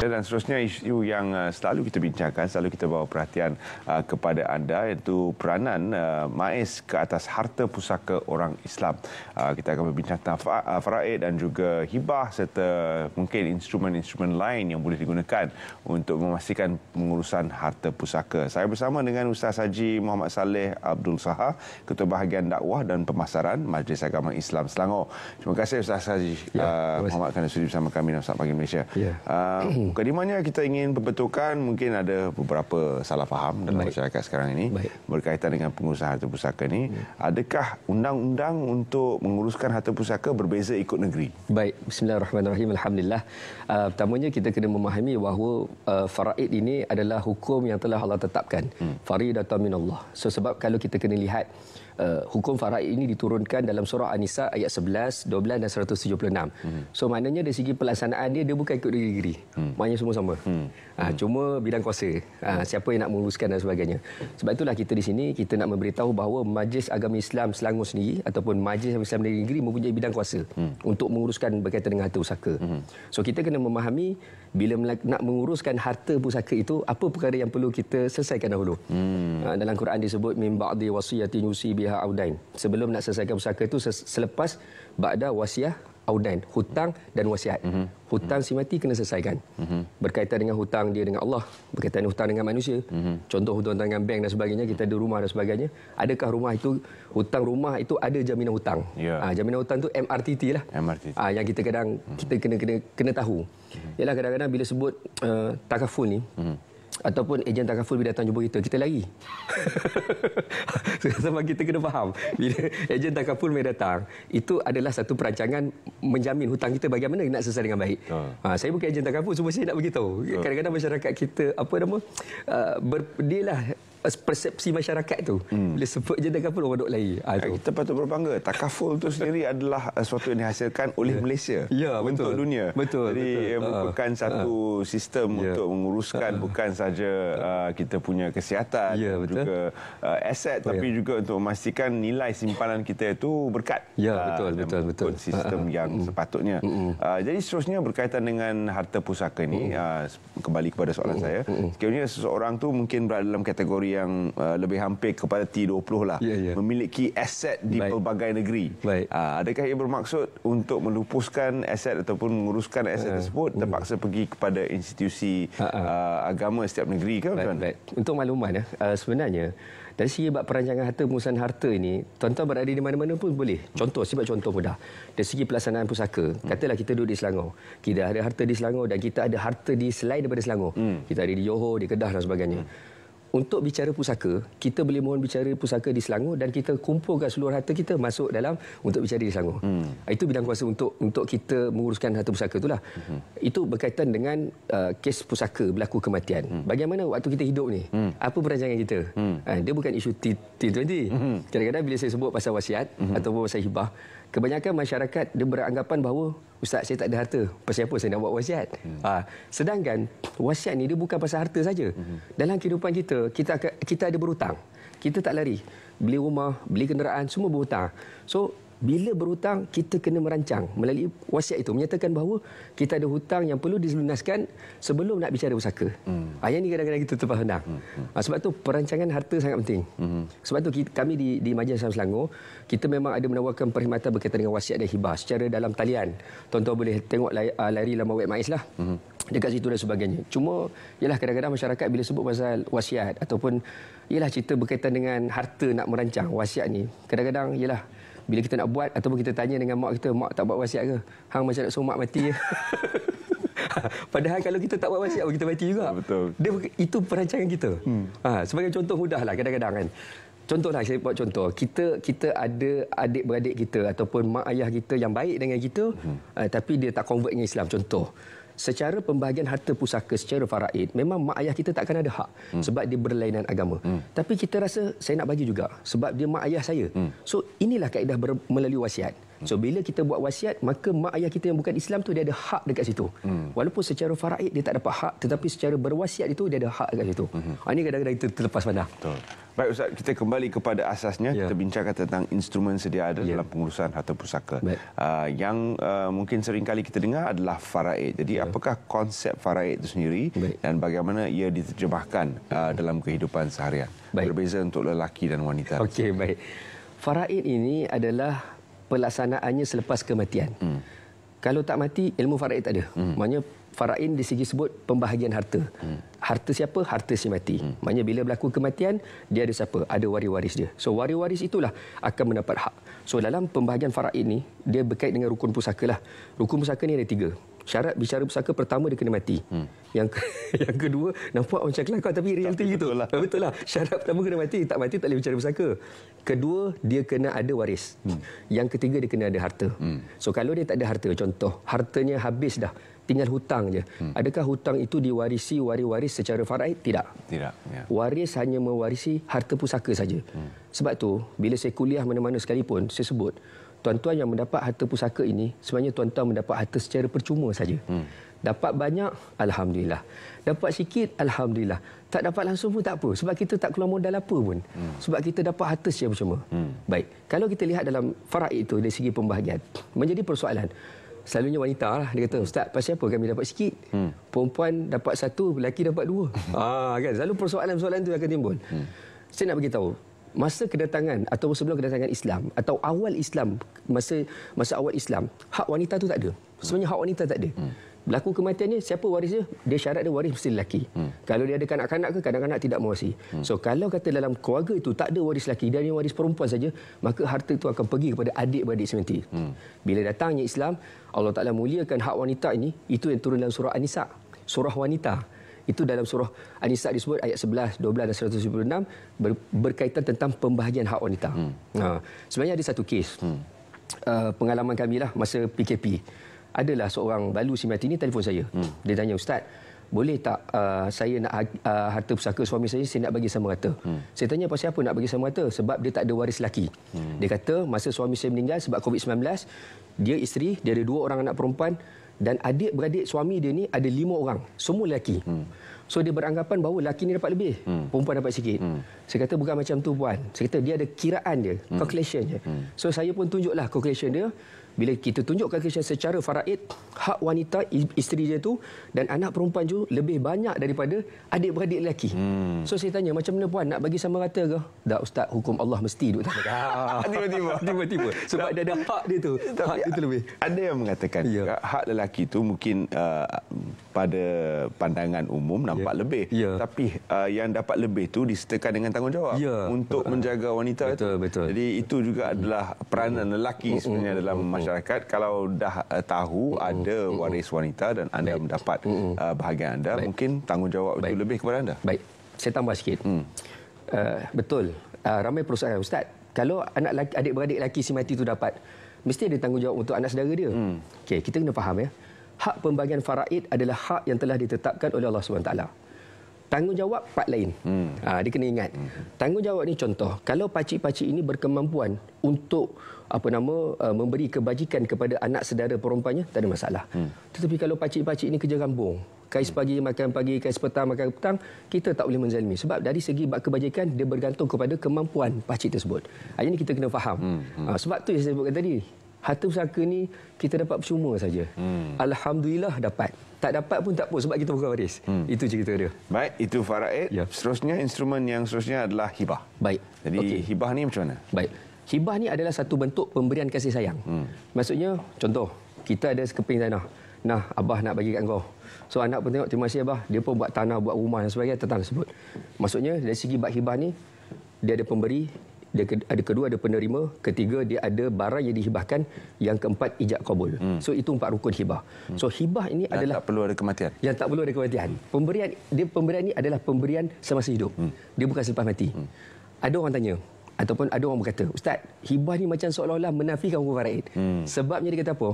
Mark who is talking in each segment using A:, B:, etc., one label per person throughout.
A: Dan seterusnya isu yang selalu kita bincangkan, selalu kita bawa perhatian kepada anda, iaitu peranan MAIS ke atas harta pusaka orang Islam. Kita akan berbincang tentang faraid dan juga hibah serta mungkin instrumen-instrumen lain yang boleh digunakan untuk memastikan pengurusan harta pusaka. Saya bersama dengan Ustaz Haji Muhammad Saleh Abdul Sahar, Ketua Bahagian Dakwah dan Pemasaran Majlis Agama Islam Selangor. Terima kasih Ustaz Haji Muhammad kerana sudi bersama kami dalam Saat Pagi Malaysia. Mukadimahnya kita ingin perbetulkan, mungkin ada beberapa salah faham dalam masyarakat sekarang ini berkaitan dengan pengurusan harta pusaka ini. Adakah undang-undang untuk menguruskan harta pusaka berbeza ikut negeri?
B: Baik, bismillahirrahmanirrahim. Alhamdulillah. Pertamanya kita kena memahami bahawa faraid ini adalah hukum yang telah Allah tetapkan. Faridatun minallah. So sebab kalau kita kena lihat hukum faraid ini diturunkan dalam surah An-Nisa ayat 11, 12 dan 176. So maknanya dari segi pelaksanaan dia bukan ikut negeri. Maknanya semua sama. Cuma bidang kuasa. Siapa yang nak menguruskan dan sebagainya. Sebab itulah kita di sini kita nak memberitahu bahawa Majlis Agama Islam Selangor sendiri ataupun Majlis Agama Islam negeri mempunyai bidang kuasa untuk menguruskan berkaitan dengan harta pusaka. So kita kena memahami bila nak menguruskan harta pusaka itu, apa perkara yang perlu kita selesaikan dahulu. Dalam Quran disebut min ba'di wasiyatin yusi biha audain. Sebelum nak selesaikan pusaka itu, selepas ba'da wasiyah audain, hutang dan wasiat. Hutang si mati kena selesaikan. Berkaitan dengan hutang dia dengan Allah, berkaitan dengan hutang dengan manusia. Contoh hutang dengan bank dan sebagainya, kita ada rumah dan sebagainya. Adakah rumah itu, hutang rumah itu ada jaminan hutang? Jaminan hutang tu MRTT lah. Yang kita kadang kita kena tahu. Ialah kadang-kadang bila sebut takaful ni, ataupun ejen takaful bila datang jumpa kita lari. Sebab kita kena faham, bila ejen takaful mai datang, itu adalah satu perancangan menjamin hutang kita bagaimana nak selesai dengan baik. Saya bukan ejen takaful, cuma saya nak beritahu. Kadang-kadang masyarakat kita dialah persepsi masyarakat tu. Bila sebut ejen takaful, orang duk lari.
A: Kita patut berbangga. Takaful tu sendiri adalah sesuatu yang dihasilkan oleh Malaysia untuk dunia. Jadi merupakan satu sistem untuk menguruskan bukan saja kita punya kesihatan, juga aset, tapi juga untuk memastikan nilai simpanan kita itu berkat. Betul. Sistem yang sepatutnya. Jadi seterusnya berkaitan dengan harta pusaka ini, kembali kepada soalan saya. Sekiranya seseorang tu mungkin berada dalam kategori yang lebih hampir kepada T20 lah, memiliki aset di pelbagai negeri. Adakah ia bermaksud untuk melupuskan aset ataupun menguruskan aset tersebut terpaksa pergi kepada institusi agama setiap negeri ke?
B: Untuk makluman, sebenarnya dari segi bab perancangan harta, pengurusan harta ini, tuan-tuan berada di mana-mana pun boleh. Sebab contoh mudah. Dari segi pelaksanaan pusaka, katalah kita duduk di Selangor. Kita ada harta di Selangor dan kita ada harta di selain daripada Selangor. Kita ada di Johor, di Kedah dan sebagainya. Untuk bicara pusaka, kita boleh mohon bicara pusaka di Selangor dan kita kumpulkan seluruh harta kita masuk dalam untuk bicara di Selangor. Itu bidang kuasa untuk kita menguruskan harta pusaka itulah. Itu berkaitan dengan kes pusaka berlaku kematian. Bagaimana waktu kita hidup ni? Apa perancangan kita? Dia bukan isu T20. Kadang-kadang bila saya sebut pasal wasiat ataupun pasal hibah, kebanyakan masyarakat dia beranggapan bahawa Ustaz, saya tak ada harta. Pasal apa saya nak buat wasiat? Sedangkan wasiat ni dia bukan pasal harta saja. Dalam kehidupan kita ada berhutang. Kita tak lari. Beli rumah, beli kenderaan, semua berhutang. So, bila berhutang, kita kena merancang melalui wasiat itu. Menyatakan bahawa kita ada hutang yang perlu dilunaskan sebelum nak bicara pusaka. Yang ni kadang-kadang kita terpandang. Sebab tu perancangan harta sangat penting. Sebab tu kami di Majlis Islam Selangor, kita memang ada menawarkan perkhidmatan berkaitan dengan wasiat dan hibah secara dalam talian. Tuan-tuan boleh tengok lari laman web MAIS lah. Dekat situ dan sebagainya. Cuma, ialah kadang-kadang masyarakat bila sebut pasal wasiat ataupun ialah cerita berkaitan dengan harta nak merancang wasiat ni, kadang-kadang ialah bila kita nak buat ataupun kita tanya dengan mak kita, mak tak buat wasiat ke? Hang macam nak suruh mak mati je. Padahal kalau kita tak buat wasiat, kita mati juga. Itu perancangan kita. Sebagai contoh mudah lah kadang-kadang kan. Contohlah, saya buat contoh. Kita ada adik-beradik kita ataupun mak ayah kita yang baik dengan kita, tapi dia tak convert dengan Islam. Contoh, secara pembahagian harta pusaka secara faraid, memang mak ayah kita tak akan ada hak sebab dia berlainan agama. Tapi kita rasa saya nak bagi juga sebab dia mak ayah saya. So inilah kaedah melalui wasiat. So bila kita buat wasiat, maka mak ayah kita yang bukan Islam tu dia ada hak dekat situ. Walaupun secara faraid dia tak dapat hak, tetapi secara berwasiat itu dia ada hak dekat situ. Ini kadang-kadang kita terlepas pandang.
A: Betul. Baik Ustaz, kita kembali kepada asasnya. Kita bincangkan tentang instrumen sedia ada dalam pengurusan harta pusaka. Yang mungkin sering kali kita dengar adalah faraid. Jadi apakah konsep faraid itu sendiri dan bagaimana ia diterjemahkan dalam kehidupan seharian? Berbeza untuk lelaki dan wanita.
B: Okey, baik. Faraid ini adalah pelaksanaannya selepas kematian. Kalau tak mati, ilmu faraid tak ada. Maknanya faraid di segi sebut pembahagian harta. Harta siapa? Harta si mati. Maknanya bila berlaku kematian, dia ada siapa? Ada waris-waris dia. So waris-waris itulah akan mendapat hak. So dalam pembahagian faraid ni, dia berkait dengan rukun pusaka lah. Rukun pusaka ni ada 3. Syarat bicara pusaka pertama dia kena mati. Yang kedua nampak macam kelakar tapi realiti gitu. Betul lah. Syarat pertama kena mati, tak mati tak boleh bicara pusaka. Kedua dia kena ada waris. Yang ketiga dia kena ada harta. So kalau dia tak ada harta, contoh hartanya habis dah, tinggal hutang je. Adakah hutang itu diwarisi waris-waris secara faraid? Tidak.
A: Tidak. Ya.
B: Waris hanya mewarisi harta pusaka saja. Sebab tu bila saya kuliah mana-mana sekalipun saya sebut tuan-tuan yang mendapat harta pusaka ini, sebenarnya tuan-tuan mendapat harta secara percuma saja. Dapat banyak, Alhamdulillah. Dapat sikit, Alhamdulillah. Tak dapat langsung pun tak apa. Sebab kita tak keluar modal apa pun. Sebab kita dapat harta secara percuma. Baik, kalau kita lihat dalam faraid itu dari segi pembahagian, menjadi persoalan. Selalunya wanita lah, dia kata, Ustaz, pasal apa kami dapat sikit? Perempuan dapat 1, lelaki dapat 2. Kan? Selalu persoalan-persoalan itu akan timbul. Saya nak beritahu, masa kedatangan atau sebelum kedatangan Islam atau awal Islam, masa awal Islam, hak wanita tu tak ada. Sebenarnya hak wanita tak ada. Berlaku kematiannya, siapa warisnya? Dia syarat dia waris mesti lelaki. Kalau dia ada kanak-kanak ke, kanak-kanak tidak mewasi. So kalau kata dalam keluarga itu tak ada waris lelaki, dia hanya waris perempuan saja, maka harta itu akan pergi kepada adik-beradik sementi. Bila datangnya Islam, Allah Ta'ala muliakan hak wanita ini, itu yang turun dalam surah An-Nisa, surah wanita. Itu dalam surah An-Nisa disebut ayat 11, 12 dan 176 berkaitan tentang pembahagian hak wanita. Sebenarnya ada satu kes. Pengalaman kami lah masa PKP. Adalah seorang balu si mati ni telefon saya. Dia tanya, Ustaz, boleh tak saya nak harta pusaka suami saya nak bagi sama rata? Saya tanya, pasal apa nak bagi sama rata? Sebab dia tak ada waris lelaki. Dia kata masa suami saya meninggal sebab COVID-19, dia isteri, dia ada 2 orang anak perempuan dan adik-beradik suami dia ni ada 5 orang, semua lelaki. So dia beranggapan bahawa lelaki ni dapat lebih, perempuan dapat sikit. Saya kata bukan macam tu puan. Saya kata dia ada kiraan dia, calculation dia. So saya pun tunjuklah calculation dia. Bila kita tunjuk calculation secara faraid, hak wanita isteri dia tu dan anak perempuan tu lebih banyak daripada adik-beradik lelaki. So saya tanya, macam mana puan, nak bagi sama rata ke? Tak Ustaz, hukum Allah mesti duk. Tiba-tiba. Sebab dia ada hak dia tu. Hak itu lebih.
A: Ada yang mengatakan hak lelaki tu mungkin pada pandangan umum nampak lebih. Tapi yang dapat lebih tu disertakan dengan tanggungjawab untuk menjaga wanita.
B: Betul.
A: Jadi itu juga adalah peranan lelaki sebenarnya dalam masyarakat. Kalau dah tahu ada waris wanita dan anda mendapat bahagian anda, mungkin tanggungjawab itu lebih kepada anda.
B: Baik, saya tambah sikit. Betul. Ramai perusahaan, Ustaz, kalau anak adik-beradik lelaki si mati itu dapat, mesti ada tanggungjawab untuk anak saudara dia. Okey, kita kena faham ya. Hak pembagian faraid adalah hak yang telah ditetapkan oleh Allah SWT. Tanggungjawab part lain. Dia kena ingat. Tanggungjawab ni contoh, kalau pakcik-pakcik ini berkemampuan untuk memberi kebajikan kepada anak saudara perempuannya, tak ada masalah. Tetapi kalau pakcik-pakcik ini kerja kampung, kais pagi makan pagi, kais petang makan petang, kita tak boleh menzalimi. Sebab dari segi bab kebajikan, dia bergantung kepada kemampuan pakcik tersebut. Ini kita kena faham. Sebab tu yang saya sebutkan tadi, harta pusaka ni kita dapat percuma saja. Alhamdulillah dapat. Tak dapat pun tak apa sebab kita bukan waris. Itu cerita dia.
A: Baik, itu faraid. Seterusnya, instrumen yang seterusnya adalah hibah.
B: Baik.
A: Jadi hibah ni macam mana?
B: Baik. Hibah ni adalah satu bentuk pemberian kasih sayang. Maksudnya, contoh, kita ada sekeping tanah. Nah, abah nak bagi kat kau. So anak pun tengok, terima kasih abah. Dia pun buat tanah, buat rumah dan sebagainya tentang tersebut. Maksudnya dari segi bab hibah ni, dia ada pemberi, dia ada kedua ada penerima, ketiga dia ada barang yang dihibahkan, yang keempat ijab kabul. So itu 4 rukun hibah. So hibah ini adalah
A: tak perlu ada kematian.
B: Yang tak perlu ada kematian. Pemberian ini adalah pemberian semasa hidup. Dia bukan selepas mati. Ada orang tanya ataupun ada orang berkata, Ustaz, hibah ni macam seolah-olah menafikan hukum faraid. Sebabnya dia kata apa?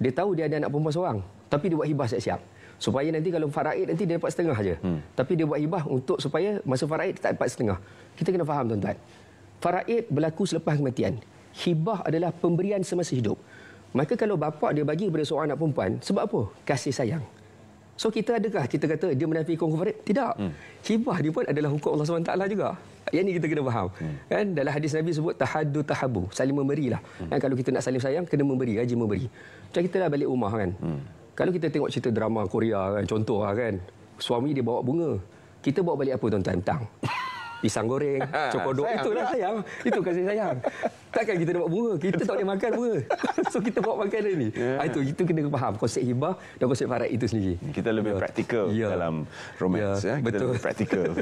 B: Dia tahu dia ada anak perempuan seorang, tapi dia buat hibah siap-siap. Supaya nanti kalau faraid nanti dia dapat setengah saja. Tapi dia buat hibah untuk supaya masa faraid tak dapat setengah. Kita kena faham tuan-tuan. Faraid berlaku selepas kematian. hibah adalah pemberian semasa hidup. Maka kalau bapa dia bagi kepada seorang anak perempuan, sebab apa? Kasih sayang. So kita adakah kita kata dia menafikan hukum farid? Tidak. Hibah dia pun adalah hukum Allah SWT juga. Yang ini kita kena faham. Kan dalam hadis Nabi sebut tahaddu tahabu, saling memberilah. Kan kalau kita nak saling sayang kena memberi, rajin memberi. Macam kita lah balik rumah kan. Kalau kita tengok cerita drama Korea kan, contoh lah kan. Suami dia bawa bunga. Kita bawa balik apa tuan-tuan? Tang. Pisang goreng, cokodok, itulah sayang. Itu kasih sayang. Takkan kita nak bawa bunga, kita tak boleh makan bunga. So kita bawa makanan ni. Itu kena faham konsep hibah dan konsep farad itu sendiri.
A: Kita lebih praktikal dalam romance. Kita
B: betul.
A: lebih praktikal.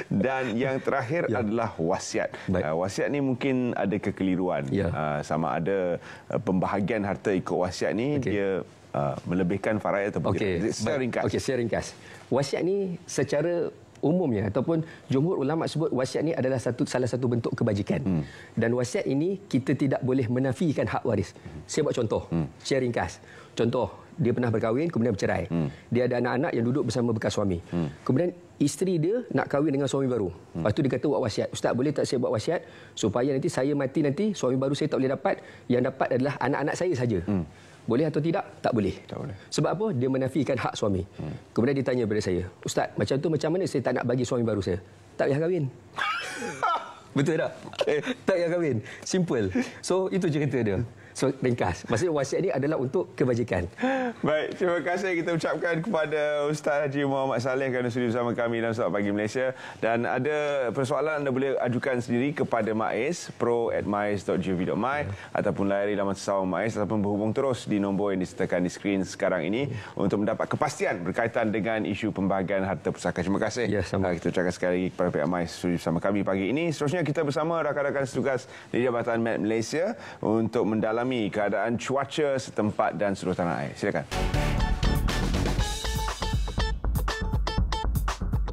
A: Dan yang terakhir adalah wasiat. Wasiat ni mungkin ada kekeliruan. Sama ada pembahagian harta ikut wasiat ni dia melebihkan faraid ataupun secara ringkas.
B: Okey, secara ringkas. Wasiat ni secara umumnya ataupun jumhur ulama sebut wasiat ni adalah salah satu bentuk kebajikan. Dan wasiat ini kita tidak boleh menafikan hak waris. Saya buat contoh secara ringkas. Contoh, dia pernah berkahwin kemudian bercerai. Dia ada anak-anak yang duduk bersama bekas suami. Kemudian isteri dia nak kahwin dengan suami baru. Lepas tu dia kata buat wasiat. Ustaz, boleh tak saya buat wasiat supaya nanti saya mati nanti suami baru saya tak boleh dapat, yang dapat adalah anak-anak saya saja. Boleh atau tidak? Tak boleh.
A: Tak boleh.
B: Sebab apa? Dia menafikan hak suami. Kemudian dia tanya kepada saya, Ustaz, macam tu macam mana saya tak nak bagi suami baru saya? Tak payah kahwin. Betul tak? Tak payah kahwin. Simple. So, itu cerita dia. So, ringkas. Maksudnya wasiat ini adalah untuk kebajikan.
A: Baik, terima kasih kita ucapkan kepada Ustaz Haji Muhammad Saleh kerana sudi bersama kami dalam Selamat Pagi Malaysia. Dan ada persoalan anda boleh ajukan sendiri kepada MAIS, pro@mais.gov.my ataupun layari laman sesawang MAIS ataupun berhubung terus di nombor yang disertakan di skrin sekarang ini untuk mendapat kepastian berkaitan dengan isu pembahagian harta pusaka. Terima kasih. Kita ucapkan sekali lagi kepada pihak MAIS sudi bersama kami pagi ini. Seterusnya kita bersama rakan-rakan setugas di Jabatan Met Malaysia untuk mendalami keadaan cuaca setempat dan seluruh tanah air. Silakan.